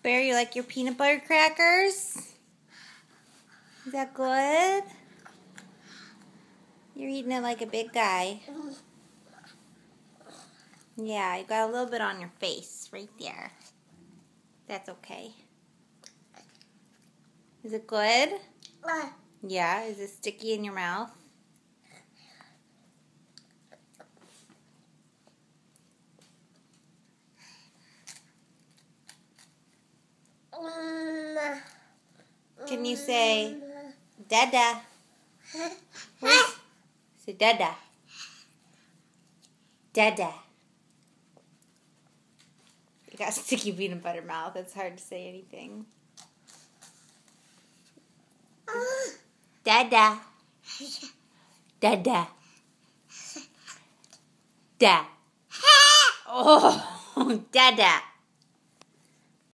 Bear, you like your peanut butter crackers? Is that good? You're eating it like a big guy. Yeah, you got a little bit on your face right there. That's okay. Is it good? Yeah, is it sticky in your mouth? Can you say Dada? Say Dada. Dada. You got sticky peanut butter mouth. It's hard to say anything. Dada. Dada. Da. Oh, Dada.